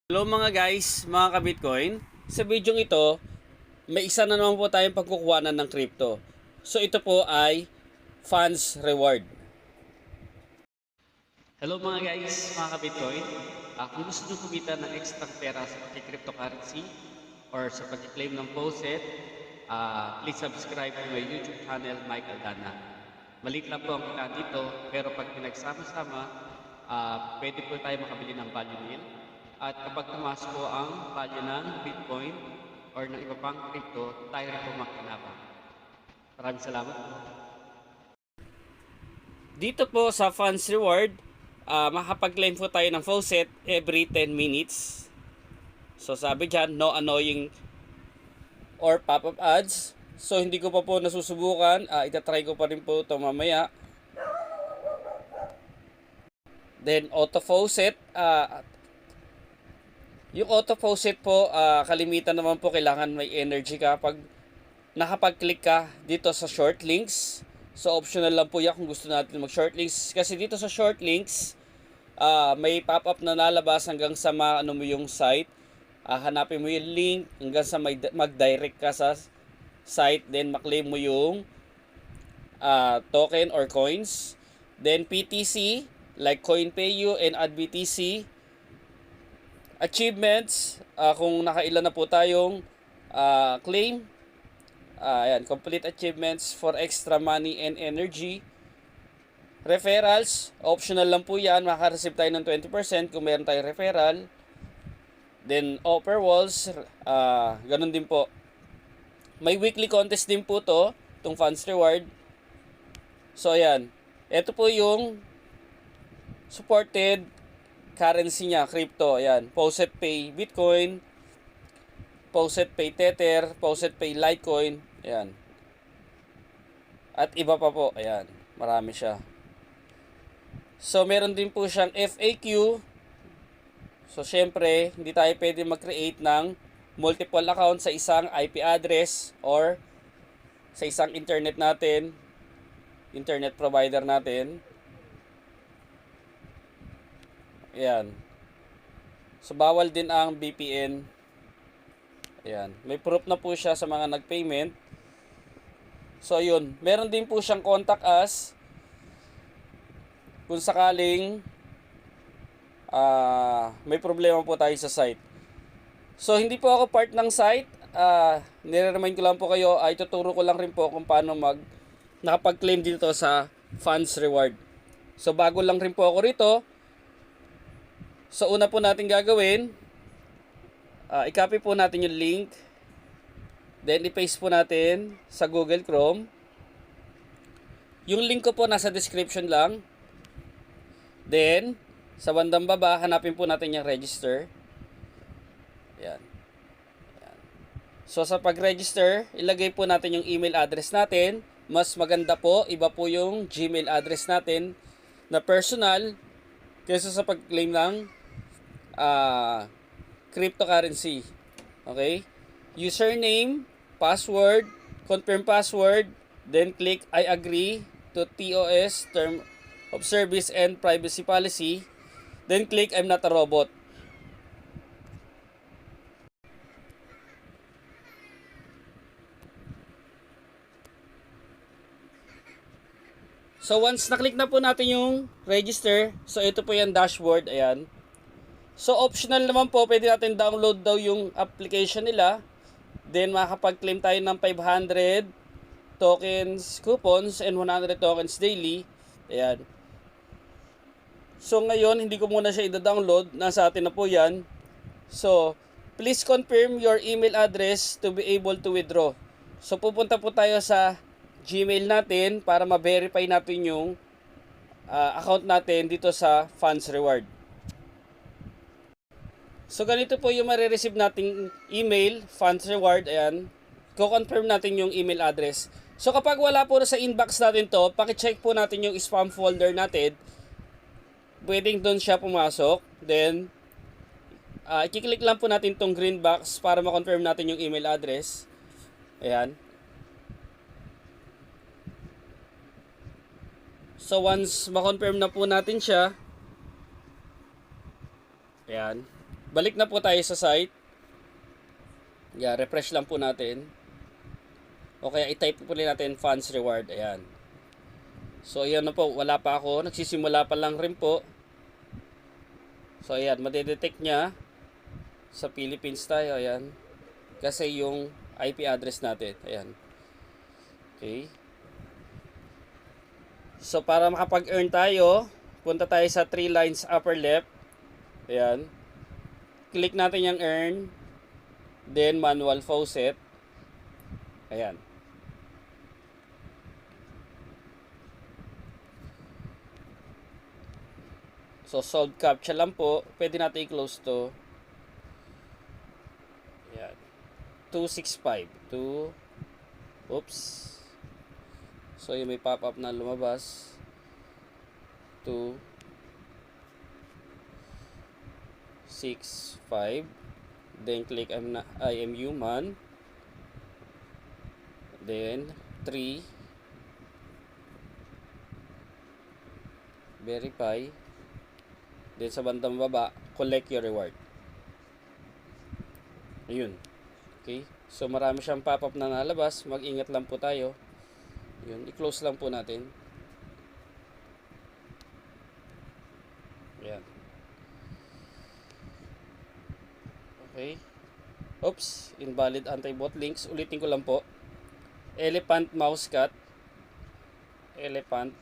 Hello mga guys, mga ka-Bitcoin. Sa video ito, may isa na naman po tayong pagkukuhanan ng crypto. So ito po ay funds reward. Hello mga guys, mga ka-Bitcoin. Kung gusto nyo kumita ng extra pera sa pag-cryptocurrency or sa pag-claim ng faucet, please subscribe to my YouTube channel, Mike Aldana. Maliit lang po ang kita dito, pero pag pinagsama-sama, pwede po tayo makabili ng value meal. At kapag tumaas po ang value ng Bitcoin or ng iba pang crypto, tayo rin po makinabang. Maraming salamat po. Dito po sa Funds Reward, makakapag-claim po tayo ng faucet every 10 minutes. So sabi dyan, no annoying or pop-up ads. So hindi ko pa po nasusubukan, itatry ko pa rin po ito mamaya. Then auto faucet, yung auto faucet po, kalimitan naman po kailangan may energy ka pag nakapag-click ka dito sa short links. So optional lang po yan kung gusto natin mag-short links. Kasi dito sa short links, may pop-up na nalabas hanggang sa ano mo yung site. Hanapin mo yung link hanggang sa mag-direct ka sa site. Then maklaim mo yung token or coins. Then PTC, like CoinPayu and AddBTC. Achievements, kung nakailan na po tayong claim. Ayan, complete achievements for extra money and energy. Referrals, optional lang po yan. Makaka-receive tayo ng 20% kung meron tayong referral. Then, offer walls, ganun din po. May weekly contest din po to, itong funds reward. So, ayan. Ito po yung supported currency niya, crypto. Ayan, Faucet Pay Bitcoin, Faucet Pay Tether, Faucet Pay Litecoin. Ayan. At iba pa po. Ayan, marami siya. So, meron din po siyang FAQ. So, syempre, hindi tayo pwede mag-create ng multiple account sa isang IP address or sa isang internet natin, internet provider natin. Ayan. So, bawal din ang VPN. Ayan. May proof na po siya sa mga nag-payment. So, yun. Meron din po siyang contact us kung sakaling may problema po tayo sa site. So, hindi po ako part ng site. Nire-remind ko lang po kayo, ituturo ko lang rin po kung paano nakapag-claim dito sa funds reward. So, bago lang rin po ako rito. So, una po natin gagawin, i-copy po natin yung link. Then, i-paste po natin sa Google Chrome. Yung link ko po nasa description lang. Then, sa bandang baba, hanapin po natin yung register. Ayan. Ayan. So, sa pag-register, ilagay po natin yung email address natin. Mas maganda po, iba po yung Gmail address natin na personal kaysa sa pag-claim ng cryptocurrency. Okay? Username, password, confirm password, then click I agree to TOS, Term of Service and Privacy Policy, then click I'm not a robot. So once na-click na po natin yung register, so ito po yung dashboard, ayan. So optional naman po, pwede natin download daw yung application nila. Then makakapag-claim tayo ng 500 tokens, coupons, and 100 tokens daily. Ayan. So ngayon, hindi ko muna siya i-download. Nasa atin na po yan. So, please confirm your email address to be able to withdraw. So pupunta po tayo sa Gmail natin para ma-verify natin yung account natin dito sa Funds Reward. So ganito po yung marireceive nating email, Funds Reward, ayan. Ko-confirm natin yung email address. So kapag wala po sa inbox natin to, paki-check po natin yung spam folder natin. Pwedeng doon siya pumasok. Then, i-click lang po natin tong green box para ma-confirm natin yung email address. Ayan. So once ma-confirm na po natin siya, ayan. balik na po tayo sa site. Yeah, refresh lang po natin. O kaya i-type po natin funds reward. Ayan. So, ayan na po. Wala pa ako. Nagsisimula pa lang rin po. So, ayan. Madedetect niya. Sa Philippines tayo. Ayan. Kasi yung IP address natin. Ayan. Okay. So, para makapag-earn tayo, punta tayo sa 3 lines upper left. Ayan. Click natin yung earn. Then, manual faucet. Ayan. So, solve captcha lang po. Pwede natin i-close to. Ayan. 265. Oops. So, yung may pop-up na lumabas. 265. Then, click I am human. Then, 3. Verify. Then, sa bandang baba, collect your reward. Ayun. Okay. So, marami siyang pop-up na nalabas. Mag-ingat lang po tayo. Yun. I-close lang po natin. Ayan. Okay. Oops. Invalid anti-bot links. Ulitin ko lang po. Elephant mouse cat. Elephant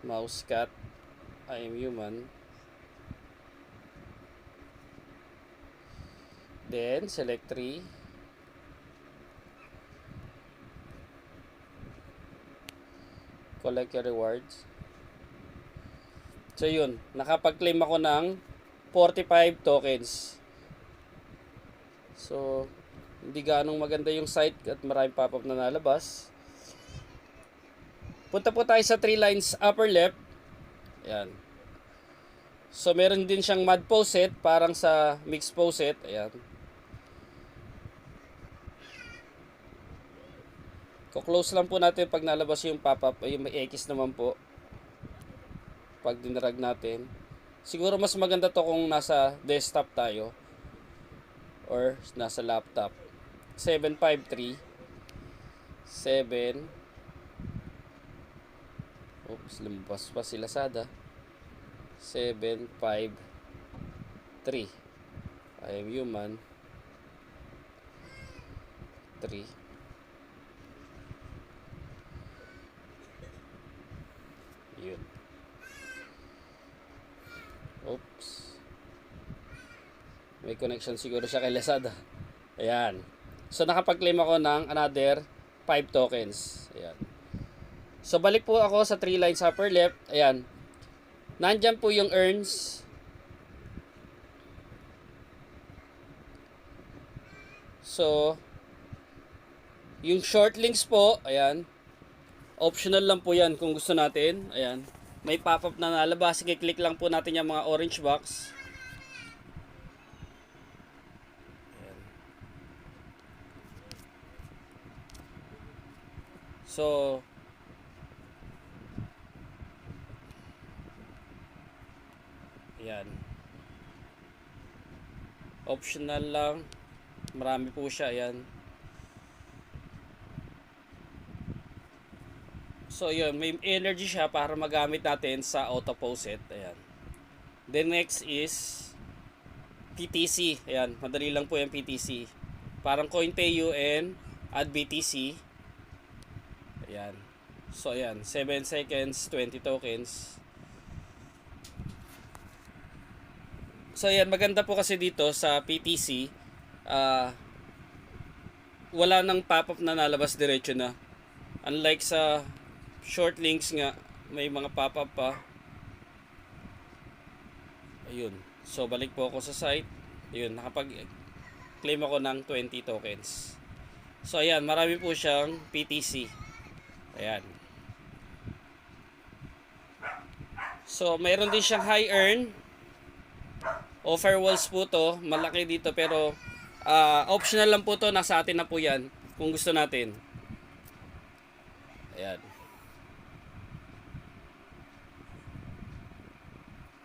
mouse cat. I am human. Then, select 3. Collect your rewards. So, yun. Nakapag-claim ako ng 45 tokens. So, hindi ganong maganda yung site at maraming pop-up na nalabas. Punta po tayo sa 3 lines upper left. Ayan. So, meron din siyang mud faucet, parang sa mixed faucet. Ayan. Ko-close lang po natin pag nalabas yung pop-up. Yung may X naman po. Pag dinrag natin. Siguro mas maganda to kung nasa desktop tayo. Or nasa laptop. 753. 7. Oops, lumabas pa si Lazada. 753. I am human. 3. Yun. Oops. May connection siguro siya kay Lazada. Ayan. So, nakapag-claim ako ng another 5 tokens. Ayan. So, balik po ako sa 3 lines upper left. Ayan. Nandyan po yung earns. So, yung short links po, ayan. Optional lang po yan kung gusto natin. Ayan. May pop-up na nalabas. I-click lang po natin yung mga orange box. Ayan. So, ayan. Optional lang. Marami po siya. Ayan. So, yun. May energy siya para magamit natin sa auto faucet. Ayan. Then, next is PTC. Ayan. Madali lang po yung PTC. Parang CoinPay and add BTC. Ayan. So, ayan. 7 seconds, 20 tokens. So, ayan. Maganda po kasi dito sa PTC. Wala nang pop-up na nalabas diretso na. Unlike sa short links nga, may mga pop-up pa. Ayun. So, balik po ako sa site. Ayun, nakapag-claim ako ng 20 tokens. So, ayan, marami po siyang PTC. Ayan. So, mayroon din siyang high earn. Offer walls po to. Malaki dito pero optional lang po to. Nasa atin na po yan kung gusto natin. Ayan.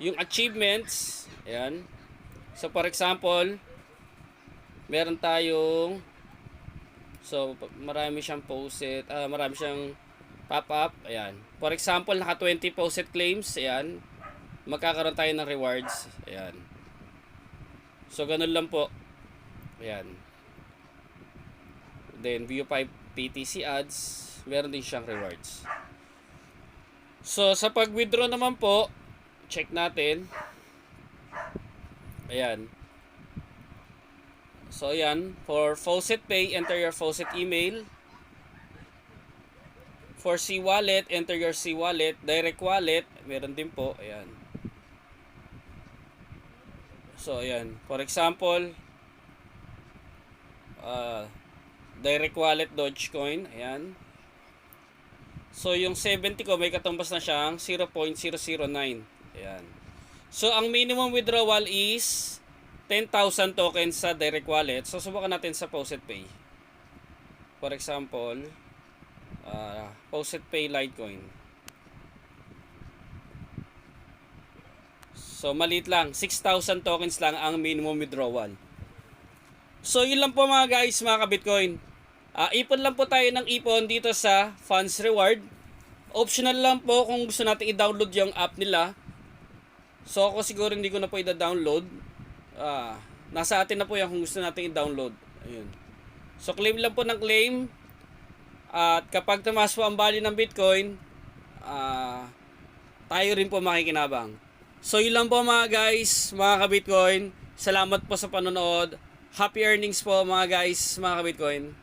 Yung achievements, ayan. So for example, meron tayong marami siyang post-it, marami siyang pop-up, ayan. For example, naka 20 post-it claims, ayan. Magkakaroon tayo ng rewards, ayan. So ganun lang po. Ayan. Then view 5 PTC ads, meron din siyang rewards. So sa pag-withdraw naman po, check natin. Ayan. So ayan, for Faucet Pay, enter your Faucet email. For C-Wallet, enter your C-Wallet. Direct Wallet, meron din po. Ayan. So ayan, for example, Direct Wallet Dogecoin, ayan. So yung 70 ko may katumbas na siyang 0.009. Ayan. So ang minimum withdrawal is 10,000 tokens sa Direct Wallet. So subukan natin sa Faucet Pay. For example, Faucet Pay Litecoin. So maliit lang, 6,000 tokens lang ang minimum withdrawal. So yun lang po mga guys, mga ka-Bitcoin. Ipon lang po tayo ng ipon dito sa Funds Reward. Optional lang po kung gusto natin i-download yung app nila. So ako siguro hindi ko na po i-download. Nasa atin na po yan kung gusto natin i-download. Ayun. So claim lang po ng claim. At kapag tumaas po ang value ng Bitcoin, tayo rin po makikinabang. So yun lang po mga guys, mga ka-Bitcoin. Salamat po sa panonood. Happy earnings po mga guys, mga ka-Bitcoin.